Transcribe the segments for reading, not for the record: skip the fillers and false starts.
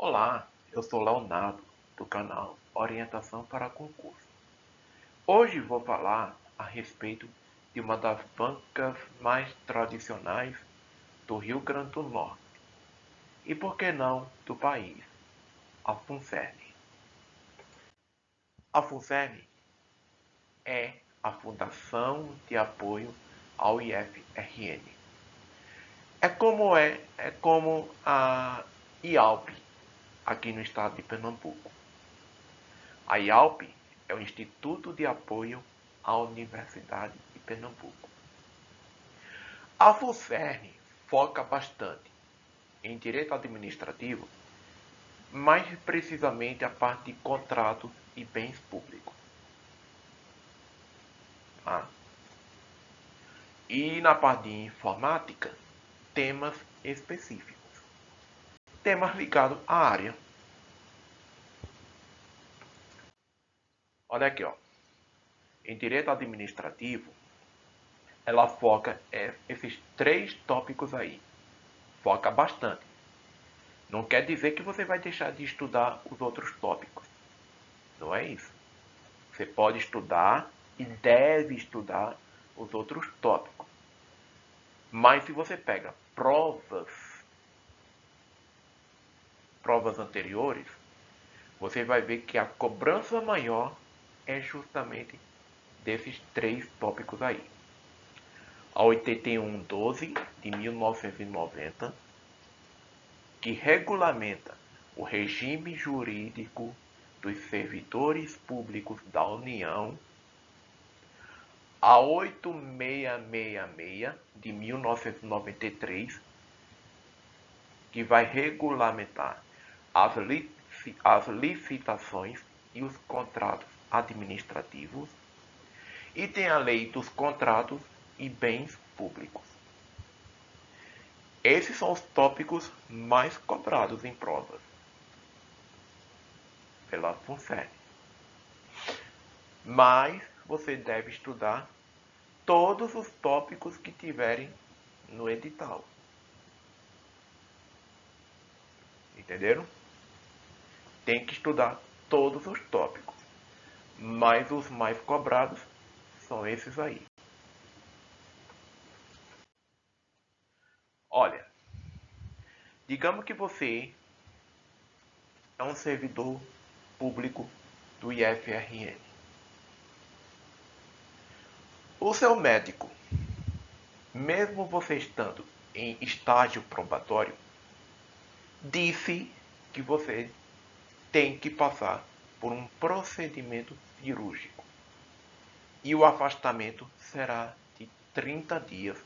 Olá, eu sou Leonardo, do canal Orientação para Concurso. Hoje vou falar a respeito de uma das bancas mais tradicionais do Rio Grande do Norte e, por que não, do país, a FUNCERN. A FUNCERN é a Fundação de Apoio ao IFRN. É como a IALP aqui no estado de Pernambuco. A IALP é o Instituto de Apoio à Universidade de Pernambuco. A FUNCERN foca bastante em direito administrativo, mais precisamente a parte de contratos e bens públicos. E na parte de informática, temas específicos, temas ligados à área. Olha aqui, ó. Em direito administrativo, ela foca esses 3 tópicos aí. Foca bastante. Não quer dizer que você vai deixar de estudar os outros tópicos. Não é isso. Você pode estudar e deve estudar os outros tópicos. Mas se você pega provas anteriores, você vai ver que a cobrança maior é justamente desses 3 tópicos aí. A 8112 de 1990, que regulamenta o regime jurídico dos servidores públicos da União, a 8666 de 1993, que vai regulamentar as licitações e os contratos administrativos, e tem a lei dos contratos e bens públicos. Esses são os tópicos mais cobrados em provas pela FUNCERN. Mas você deve estudar todos os tópicos que tiverem no edital. Entenderam? Tem que estudar todos os tópicos, mas os mais cobrados são esses aí. Olha, digamos que você é um servidor público do IFRN. O seu médico, mesmo você estando em estágio probatório, disse que você tem que passar por um procedimento cirúrgico. E o afastamento será de 30 dias,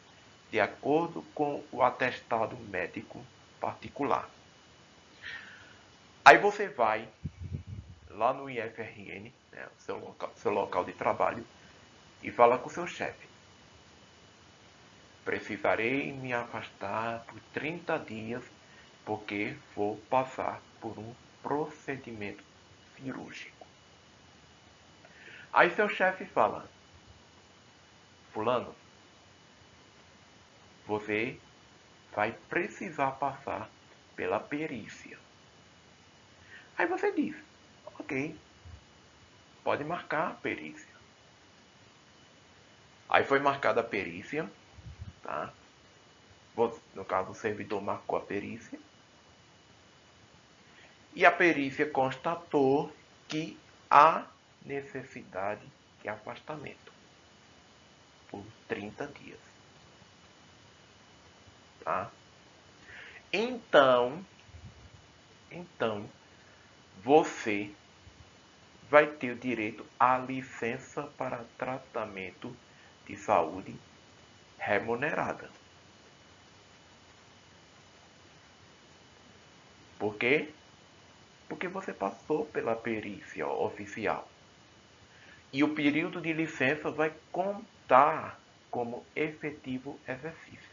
de acordo com o atestado médico particular. Aí você vai lá no IFRN, né, seu local de trabalho, e fala com o seu chefe. Precisarei me afastar por 30 dias porque vou passar por um procedimento cirúrgico. Aí seu chefe fala: fulano, você vai precisar passar pela perícia. Aí você diz: ok, pode marcar a perícia. Aí foi marcada a perícia, tá? No caso, o servidor marcou a perícia. E a perícia constatou que há necessidade de afastamento por 30 dias. Tá? Então, você vai ter o direito à licença para tratamento de saúde remunerada. Por quê? Porque você passou pela perícia oficial. E o período de licença vai contar como efetivo exercício.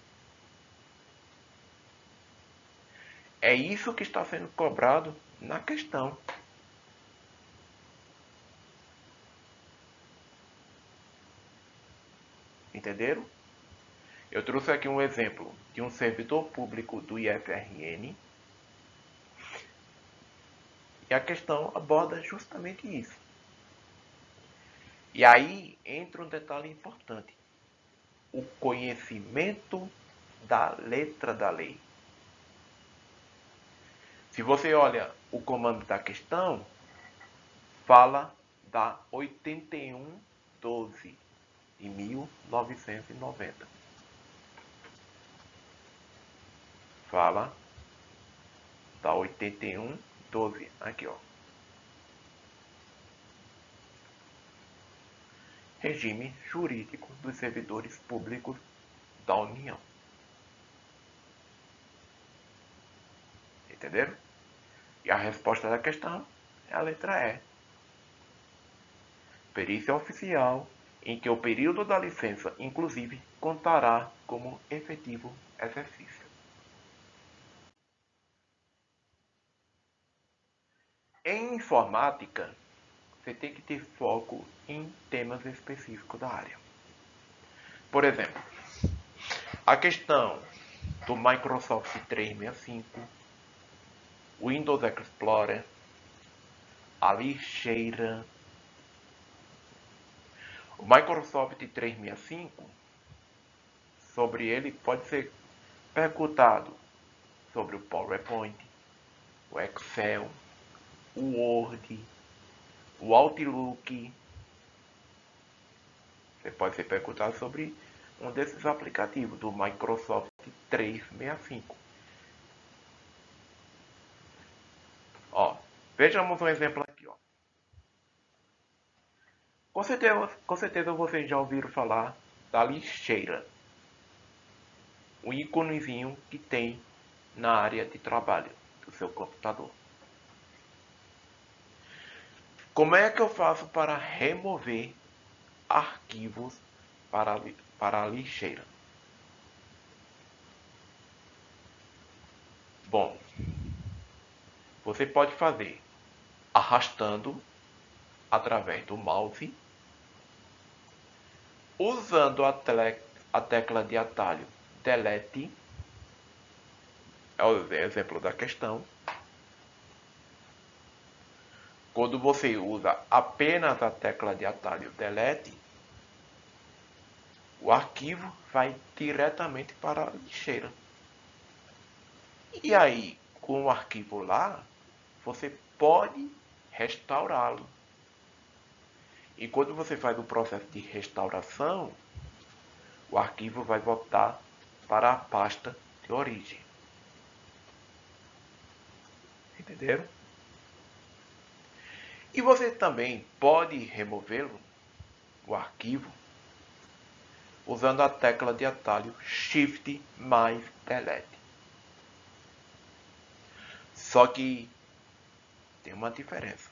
É isso que está sendo cobrado na questão. Entenderam? Eu trouxe aqui um exemplo de um servidor público do IFRN E a questão aborda justamente isso. E aí entra um detalhe importante: o conhecimento da letra da lei. Se você olha o comando da questão, fala da 8112 de 1990. Fala da 8112, aqui ó. Regime jurídico dos servidores públicos da União. Entenderam? E a resposta da questão é a letra E. Perícia oficial em que o período da licença, inclusive, contará como efetivo exercício. Em informática, você tem que ter foco em temas específicos da área. Por exemplo, a questão do Microsoft 365, Windows Explorer, a lixeira. O Microsoft 365, sobre ele pode ser perguntado sobre o PowerPoint, o Excel, o Word, o Outlook. Você pode ser perguntado sobre um desses aplicativos do Microsoft 365. Ó, vejamos um exemplo aqui, ó. Com certeza vocês já ouviram falar da lixeira. Um íconezinho que tem na área de trabalho do seu computador. Como é que eu faço para remover arquivos para a lixeira? Bom, você pode fazer arrastando através do mouse, usando a tecla de atalho Delete, é o exemplo da questão. Quando você usa apenas a tecla de atalho Delete, o arquivo vai diretamente para a lixeira. E aí, com o arquivo lá, você pode restaurá-lo. E quando você faz o processo de restauração, o arquivo vai voltar para a pasta de origem. Entenderam? E você também pode removê-lo, o arquivo, usando a tecla de atalho Shift mais Delete. Só que tem uma diferença.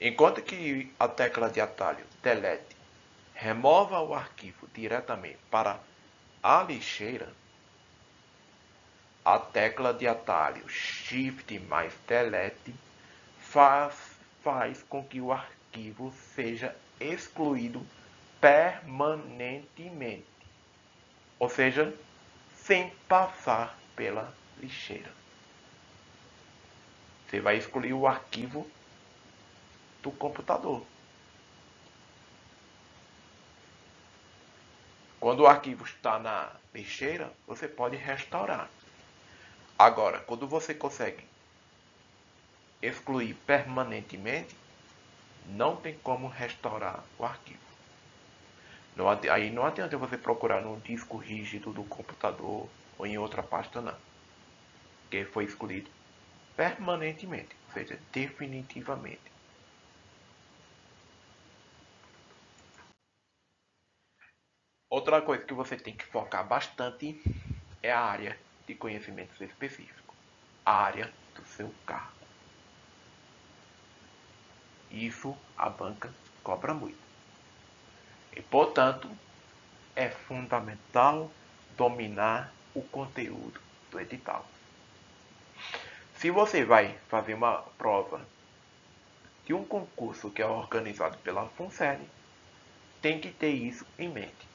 Enquanto que a tecla de atalho Delete remova o arquivo diretamente para a lixeira, a tecla de atalho Shift mais Delete faz com que o arquivo seja excluído permanentemente, ou seja, sem passar pela lixeira. Você vai excluir o arquivo do computador. Quando o arquivo está na lixeira, você pode restaurar. Agora, quando você consegue excluir permanentemente, não tem como restaurar o arquivo. Aí não adianta você procurar no disco rígido do computador ou em outra pasta, não. Porque foi excluído permanentemente, ou seja, definitivamente. Outra coisa que você tem que focar bastante é a área de conhecimentos específicos, a área do seu cargo. Isso a banca cobra muito. E, portanto, é fundamental dominar o conteúdo do edital. Se você vai fazer uma prova de um concurso que é organizado pela FUNSERN, tem que ter isso em mente.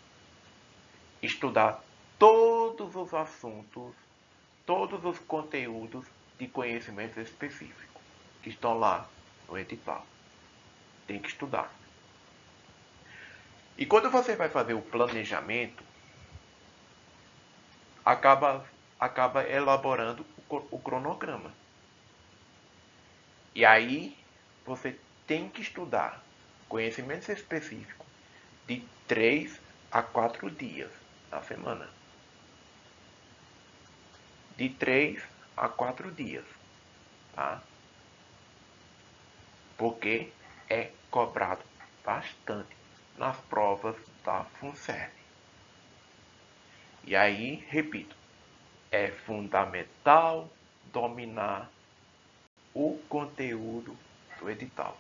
Estudar todos os assuntos, todos os conteúdos de conhecimento específico. que estão lá no edital. Tem que estudar. E quando você vai fazer o planejamento, acaba elaborando o cronograma. E aí você tem que estudar conhecimentos específicos de 3 a 4 dias na semana. De 3 a 4 dias. Tá? Porque é cobrado bastante nas provas da FUNCERN. E aí, repito, é fundamental dominar o conteúdo do edital.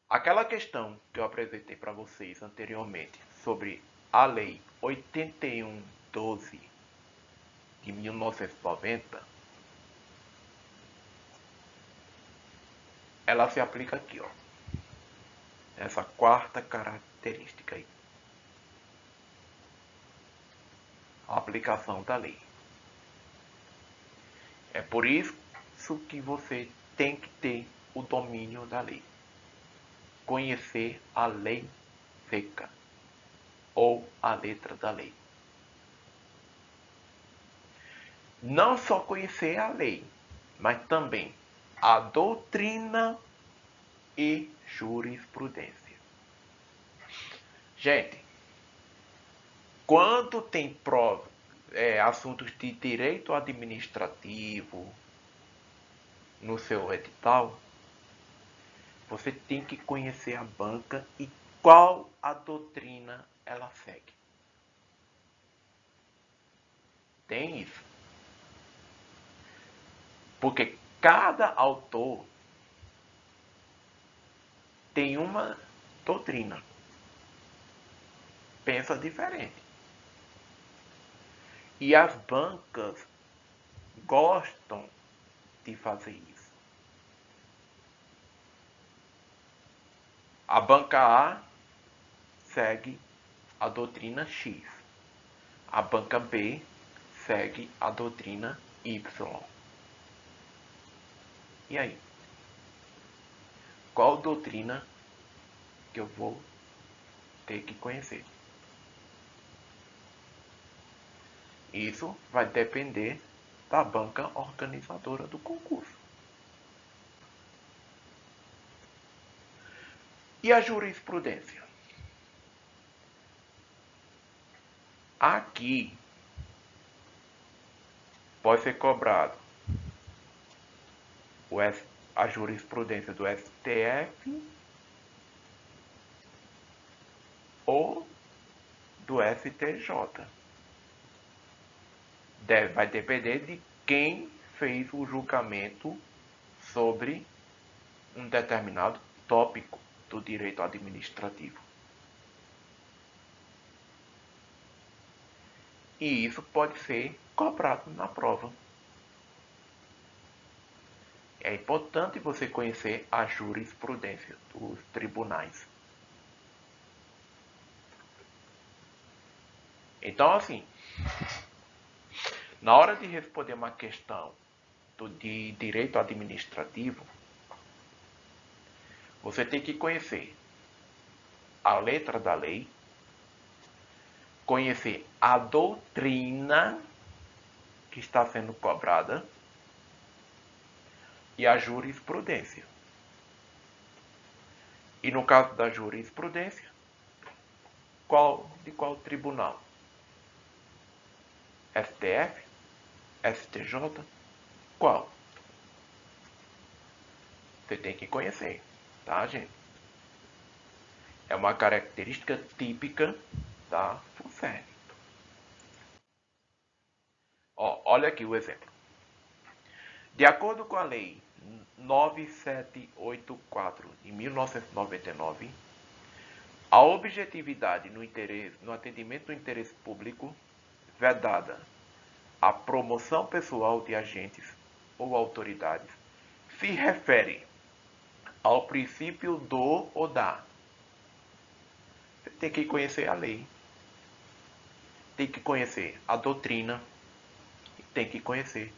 Aquela questão que eu apresentei para vocês anteriormente sobre a Lei 8112 de 1990, ela se aplica aqui, ó. Essa quarta característica aí. A aplicação da lei. É por isso que você tem que ter o domínio da lei. Conhecer a lei seca ou a letra da lei. Não só conhecer a lei, mas também a doutrina e jurisprudência. Gente, quando tem prova, assuntos de direito administrativo no seu edital, você tem que conhecer a banca e qual a doutrina ela segue. Tem isso. Porque cada autor tem uma doutrina. Pensa diferente. E as bancas gostam de fazer isso. A banca A segue a doutrina X. A banca B segue a doutrina Y. E aí? Qual doutrina que eu vou ter que conhecer? Isso vai depender da banca organizadora do concurso. E a jurisprudência? Aqui pode ser cobrado a jurisprudência do STF ou do STJ. Vai depender de quem fez o julgamento sobre um determinado tópico do direito administrativo. E isso pode ser cobrado na prova. É importante você conhecer a jurisprudência dos tribunais. Então, assim, na hora de responder uma questão de direito administrativo, você tem que conhecer a letra da lei, conhecer a doutrina que está sendo cobrada e a jurisprudência. E no caso da jurisprudência, de qual tribunal? STF? STJ? Qual? Você tem que conhecer, tá, gente? É uma característica típica da FUNCERN. Olha aqui o exemplo. De acordo com a Lei 9784 de 1999, a objetividade no atendimento do interesse público vedada a promoção pessoal de agentes ou autoridades se refere ao princípio do ou da. Você tem que conhecer a lei, tem que conhecer a doutrina, tem que conhecer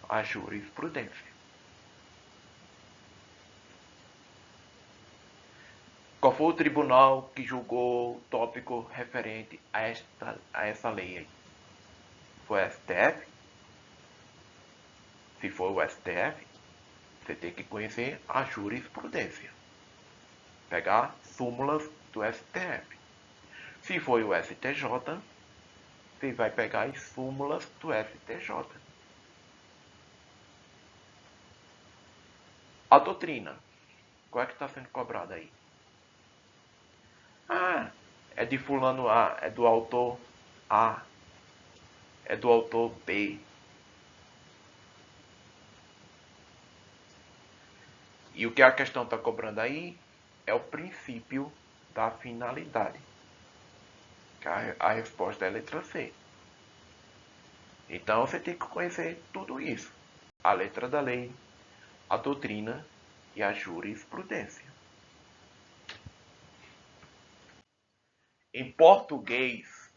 a jurisprudência. Qual foi o tribunal que julgou o tópico referente a essa lei aí? Foi o STF? Se for o STF, você tem que conhecer a jurisprudência. Pegar súmulas do STF. Se for o STJ, você vai pegar as súmulas do STJ. A doutrina. Qual é que está sendo cobrada aí? Ah, é de fulano A, é do autor A, é do autor B. E o que a questão está cobrando aí é o princípio da finalidade. Que a resposta é a letra C. Então você tem que conhecer tudo isso. A letra da lei, a doutrina e a jurisprudência. Em português,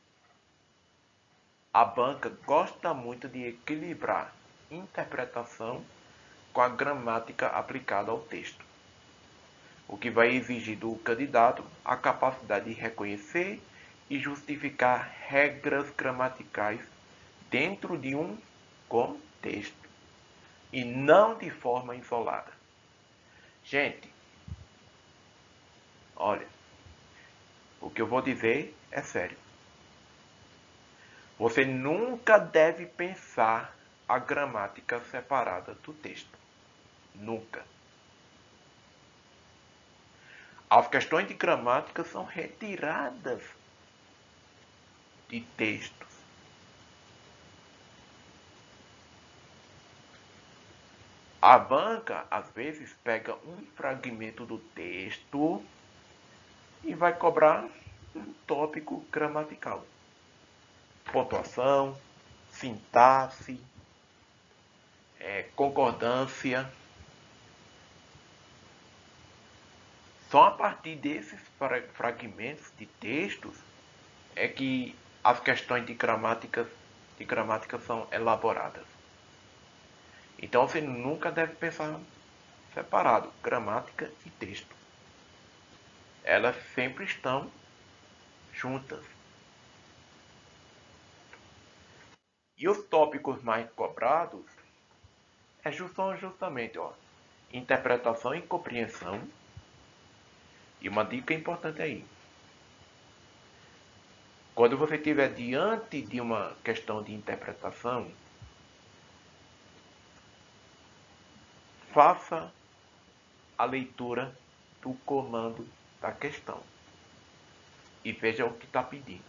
a banca gosta muito de equilibrar interpretação com a gramática aplicada ao texto, o que vai exigir do candidato a capacidade de reconhecer e justificar regras gramaticais dentro de um contexto e não de forma isolada. Gente, olha, o que eu vou dizer é sério. Você nunca deve pensar a gramática separada do texto. Nunca. As questões de gramática são retiradas de textos. A banca, às vezes, pega um fragmento do texto e vai cobrar um tópico gramatical. Pontuação, sintaxe, concordância. Só a partir desses fragmentos de textos é que as questões de gramática são elaboradas. Então você nunca deve pensar separado, gramática e texto. Elas sempre estão juntas. E os tópicos mais cobrados são justamente interpretação e compreensão. E uma dica importante aí. Quando você estiver diante de uma questão de interpretação, faça a leitura do comando da questão e veja o que está pedindo.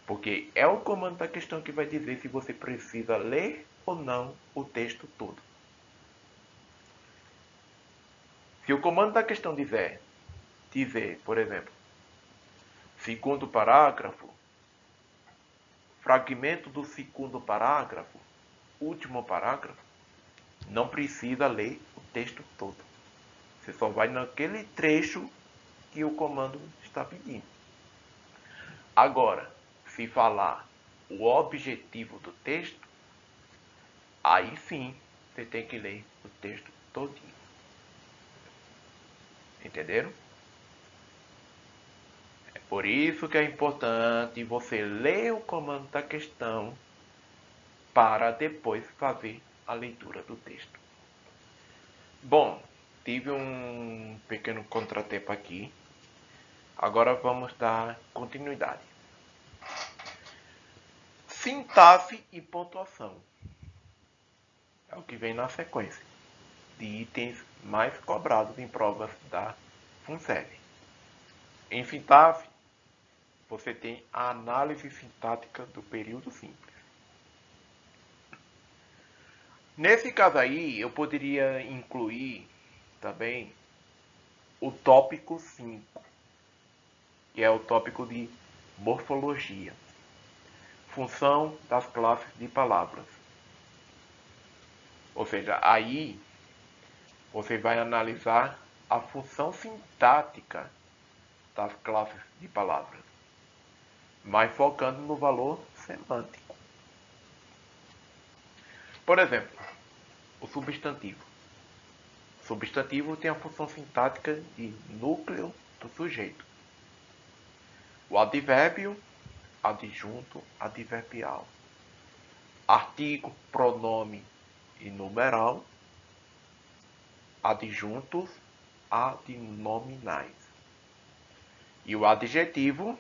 Porque é o comando da questão que vai dizer se você precisa ler ou não o texto todo. Se o comando da questão dizer, por exemplo, segundo parágrafo, fragmento do segundo parágrafo, último parágrafo, não precisa ler o texto todo. Você só vai naquele trecho que o comando está pedindo. Agora, se falar o objetivo do texto, aí sim você tem que ler o texto todinho. Entenderam? É por isso que é importante você ler o comando da questão para depois fazer a leitura do texto. Bom, tive um pequeno contratempo aqui. Agora vamos dar continuidade. Sintaxe e pontuação. É o que vem na sequência de itens mais cobrados em provas da FUNSEB. Em sintaxe, você tem a análise sintática do período simples. Nesse caso aí, eu poderia incluir também o tópico 5, que é o tópico de morfologia, função das classes de palavras. Ou seja, aí você vai analisar a função sintática das classes de palavras, mas focando no valor semântico. Por exemplo, o substantivo. O substantivo tem a função sintática de núcleo do sujeito. O advérbio, adjunto, adverbial. Artigo, pronome e numeral. Adjuntos, adnominais. E o adjetivo,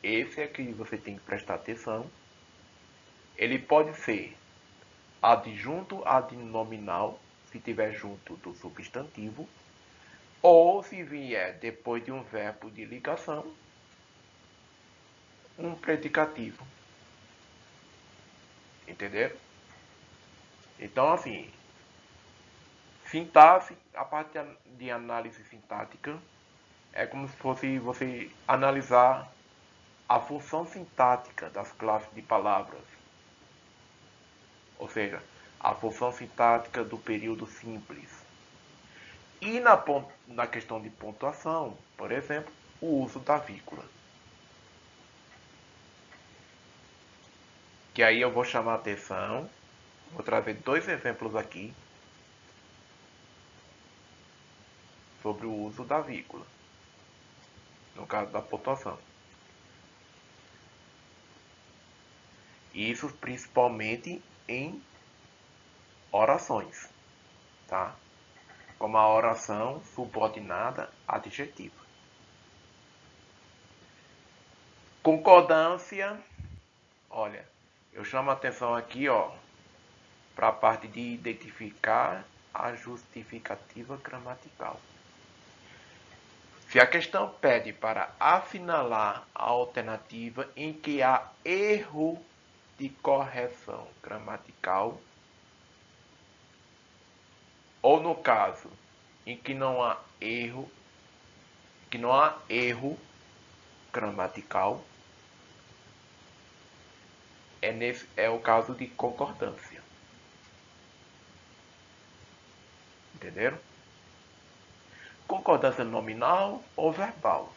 esse é que você tem que prestar atenção. Ele pode ser adjunto adnominal, se tiver junto do substantivo, ou se vier depois de um verbo de ligação, um predicativo. Entenderam? Então, assim, sintaxe, a parte de análise sintática, é como se fosse você analisar a função sintática das classes de palavras. Ou seja, a função sintática do período simples. E na questão de pontuação, por exemplo, o uso da vírgula. Que aí eu vou chamar a atenção, vou trazer 2 exemplos aqui sobre o uso da vírgula, no caso da pontuação. Isso principalmente em orações, tá? Como a oração subordinada adjetiva. Concordância, olha, eu chamo a atenção aqui, ó, para a parte de identificar a justificativa gramatical. Se a questão pede para assinalar a alternativa em que há erro de correção gramatical, ou no caso em que não há erro gramatical, é o caso de concordância. Entenderam? Concordância nominal ou verbal.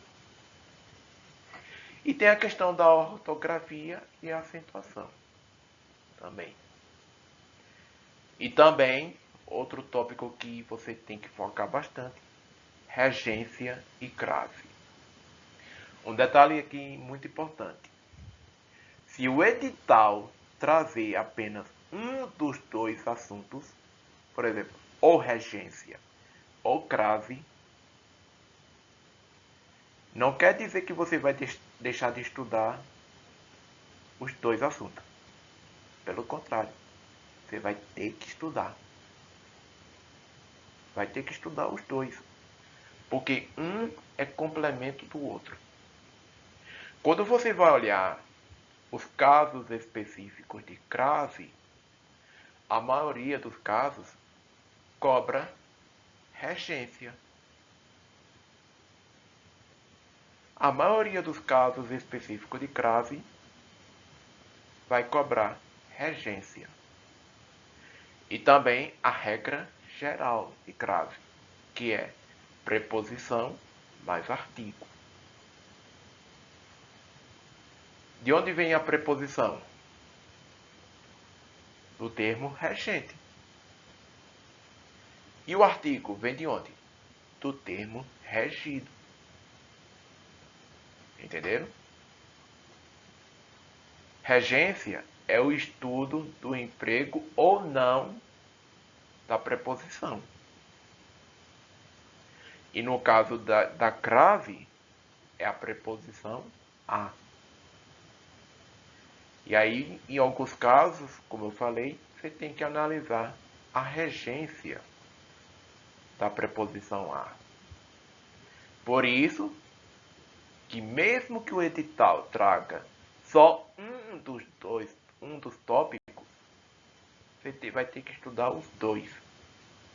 E tem a questão da ortografia e acentuação também. E também, outro tópico que você tem que focar bastante, regência e crase. Um detalhe aqui muito importante. Se o edital trazer apenas um dos 2 assuntos, por exemplo, ou regência ou crase, não quer dizer que você vai deixar de estudar os 2 assuntos. Pelo contrário, você vai ter que estudar. Vai ter que estudar os 2. Porque um é complemento do outro. Quando você vai olhar os casos específicos de crase, a maioria dos casos cobra regência. A maioria dos casos específicos de crase vai cobrar regência. E também a regra geral de crase, que é preposição mais artigo. De onde vem a preposição? Do termo regente. E o artigo vem de onde? Do termo regido. Entenderam? Regência é o estudo do emprego ou não da preposição. E no caso da crase, é a preposição a. E aí, em alguns casos, como eu falei, você tem que analisar a regência da preposição a. Por isso, que mesmo que o edital traga só um dos tópicos, você vai ter que estudar os 2,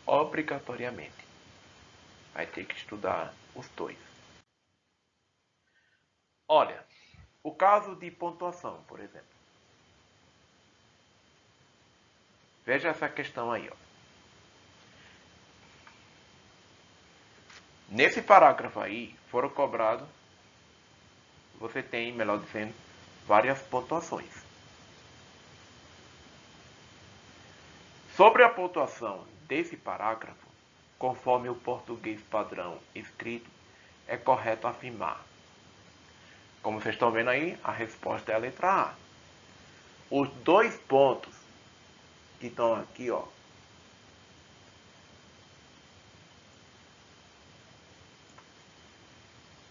obrigatoriamente. Vai ter que estudar os 2. Olha, o caso de pontuação, por exemplo. Veja essa questão aí, ó. Nesse parágrafo aí, foram cobrados, você tem, melhor dizendo, várias pontuações. Sobre a pontuação desse parágrafo, conforme o português padrão escrito, é correto afirmar. Como vocês estão vendo aí, a resposta é a letra A. Os dois pontos que estão aqui, ó,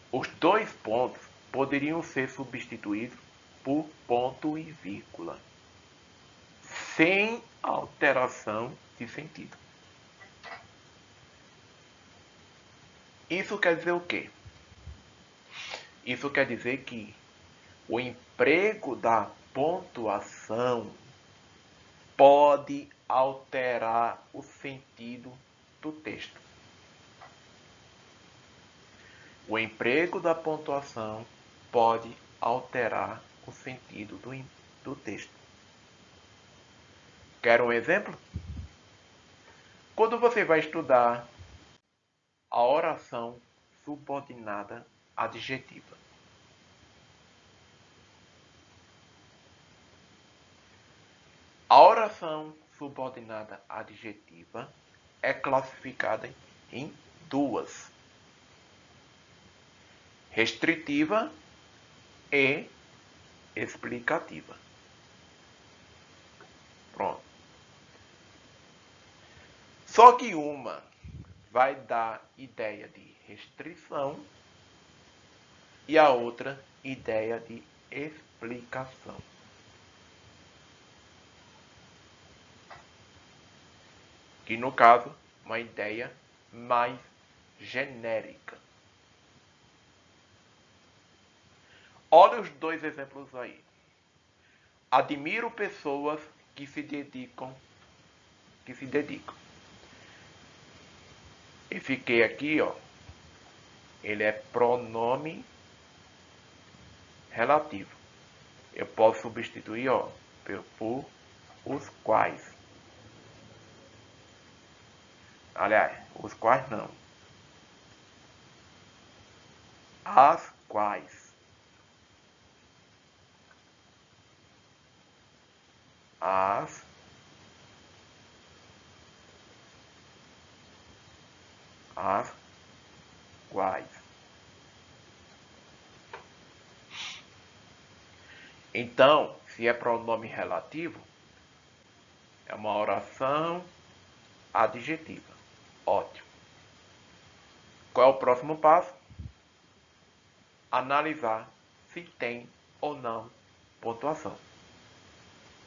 os dois pontos poderiam ser substituídos por ponto e vírgula, sem alteração de sentido. Isso quer dizer o quê? Isso quer dizer que o emprego da pontuação pode alterar o sentido do texto. O emprego da pontuação pode alterar o sentido do texto. Quer um exemplo? Quando você vai estudar a oração subordinada adjetiva, a oração subordinada adjetiva é classificada em duas: restritiva e explicativa. Pronto. Só que uma vai dar ideia de restrição e a outra ideia de explicação. Que no caso, uma ideia mais genérica. Olha os dois exemplos aí. Admiro pessoas que se dedicam. E fiquei aqui, ó. Ele é pronome relativo. Eu posso substituir, ó, por os quais. Aliás, os quais não. As quais. As quais. Então, se é pronome relativo, é uma oração adjetiva. Ótimo. Qual é o próximo passo? Analisar se tem ou não pontuação.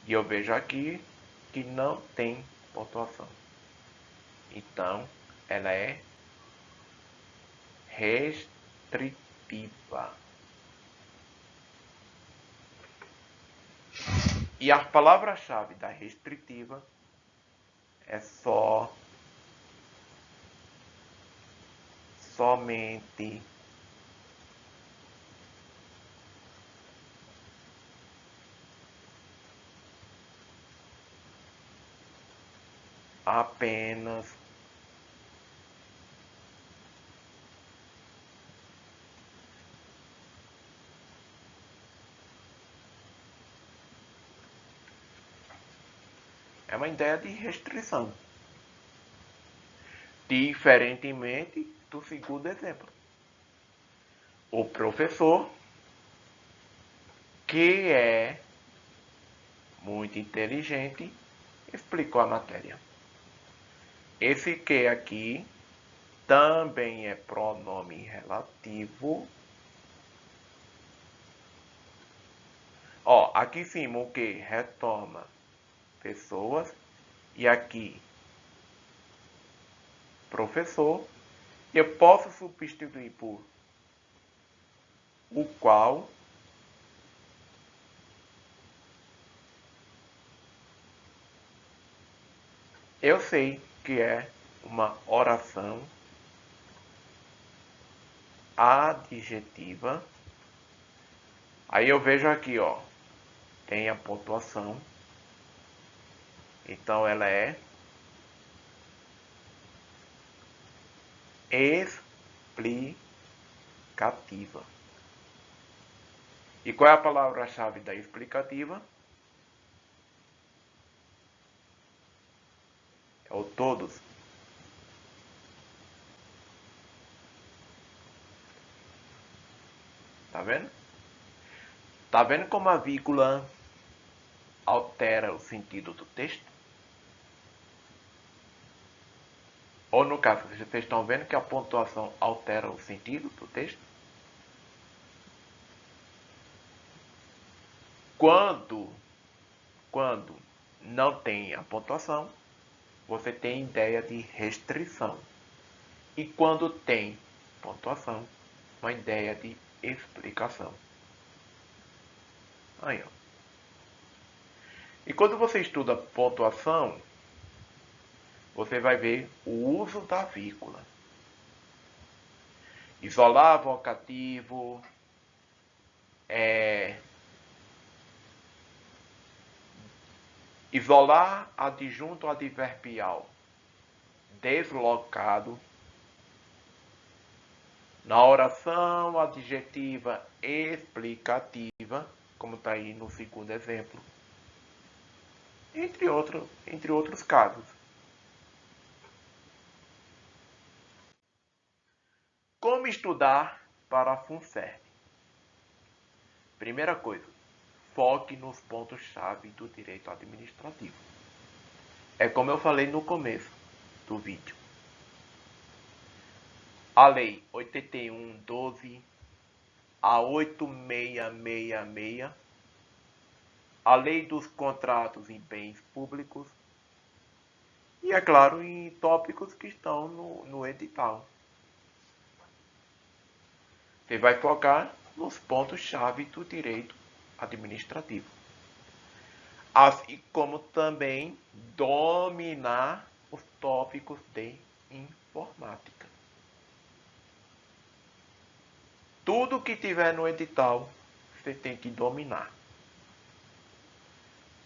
E eu vejo aqui que não tem pontuação. Então, ela é restritiva. E a palavra-chave da restritiva é somente, apenas, é uma ideia de restrição. Diferentemente do segundo exemplo. O professor, que é muito inteligente, explicou a matéria. Esse que aqui também é pronome relativo. Ó, aqui em cima o que retoma pessoas e aqui professor. Eu posso substituir por o qual, eu sei que é uma oração adjetiva. Aí eu vejo aqui, ó, tem a pontuação. Então ela é explicativa. E qual é a palavra-chave da explicativa? todos. Tá vendo? Tá vendo como a vírgula altera o sentido do texto? Ou no caso, vocês estão vendo que a pontuação altera o sentido do texto? Quando não tem a pontuação, você tem ideia de restrição. E quando tem pontuação, uma ideia de explicação. Aí, ó. E quando você estuda pontuação, você vai ver o uso da vírgula. Isolar vocativo, isolar adjunto adverbial deslocado. Na oração adjetiva explicativa, como está aí no segundo exemplo, entre outros casos. Como estudar para a FUNCERN? Primeira coisa, foque nos pontos-chave do direito administrativo. É como eu falei no começo do vídeo. A Lei 81.12, a 8666, a Lei dos Contratos em Bens Públicos e, é claro, em tópicos que estão no edital. Você vai focar nos pontos-chave do direito administrativo. Assim como também dominar os tópicos de informática. Tudo que tiver no edital, você tem que dominar.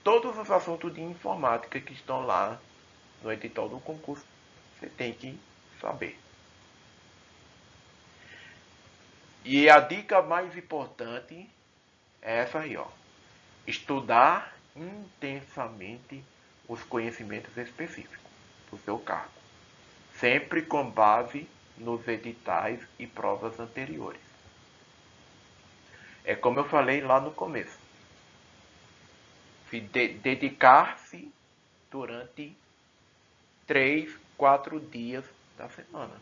Todos os assuntos de informática que estão lá no edital do concurso, você tem que saber. E a dica mais importante é essa aí, ó. Estudar intensamente os conhecimentos específicos do seu cargo, sempre com base nos editais e provas anteriores. É como eu falei lá no começo. Dedicar-se durante 3, 4 dias da semana.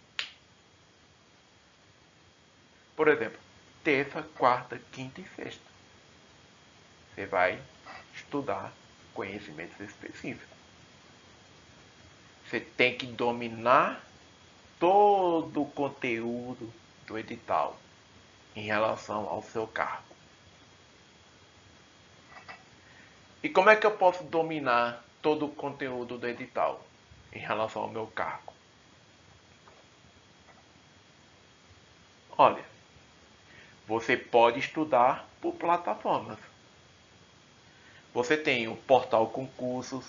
Por exemplo, terça, quarta, quinta e sexta. Você vai estudar conhecimentos específicos. Você tem que dominar todo o conteúdo do edital em relação ao seu cargo. E como é que eu posso dominar todo o conteúdo do edital em relação ao meu cargo? Olha, você pode estudar por plataformas. Você tem o Portal Concursos,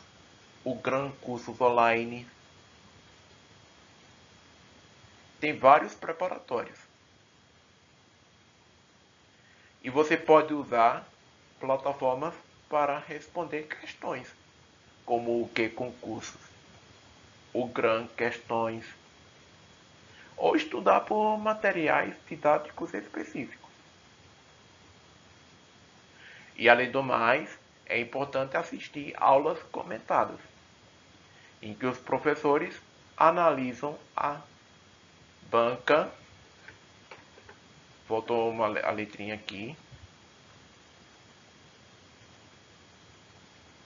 o Gran Cursos Online. Tem vários preparatórios. E você pode usar plataformas para responder questões, como o Que Concursos, o Gran Questões, ou estudar por materiais didáticos específicos. E além do mais, é importante assistir aulas comentadas, em que os professores analisam a banca. Voltou a letrinha aqui.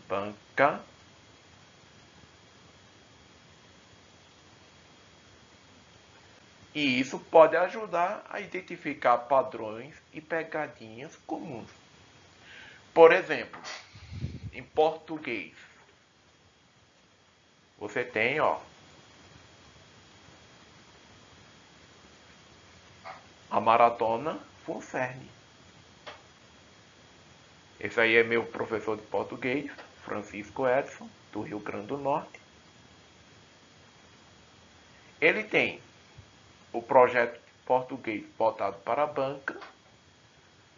Banca. E isso pode ajudar a identificar padrões e pegadinhas comuns. Por exemplo, em português, você tem, ó, a maratona FUNCERN. Esse aí é meu professor de português, Francisco Edson, do Rio Grande do Norte. Ele tem o projeto português voltado para a banca,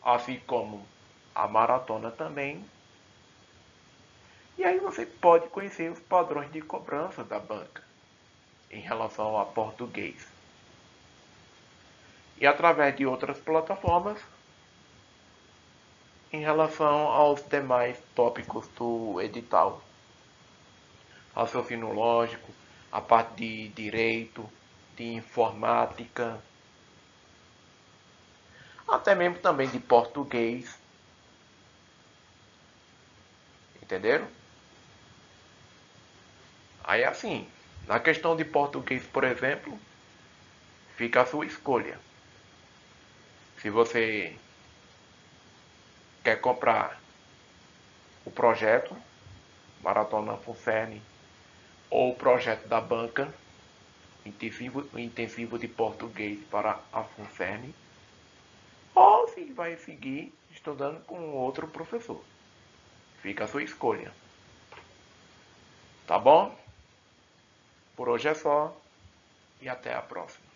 assim como a maratona também. E aí você pode conhecer os padrões de cobrança da banca, em relação a português. E através de outras plataformas em relação aos demais tópicos do edital. Raciocínio lógico, a parte de direito, de informática, até mesmo também de português. Entenderam? Aí assim, na questão de português, por exemplo, fica a sua escolha. Se você quer comprar o projeto Maratona FUNCERN ou o projeto da banca intensivo de português para a FUNCERN, ou se vai seguir estudando com outro professor. Fica a sua escolha. Tá bom? Por hoje é só e até a próxima.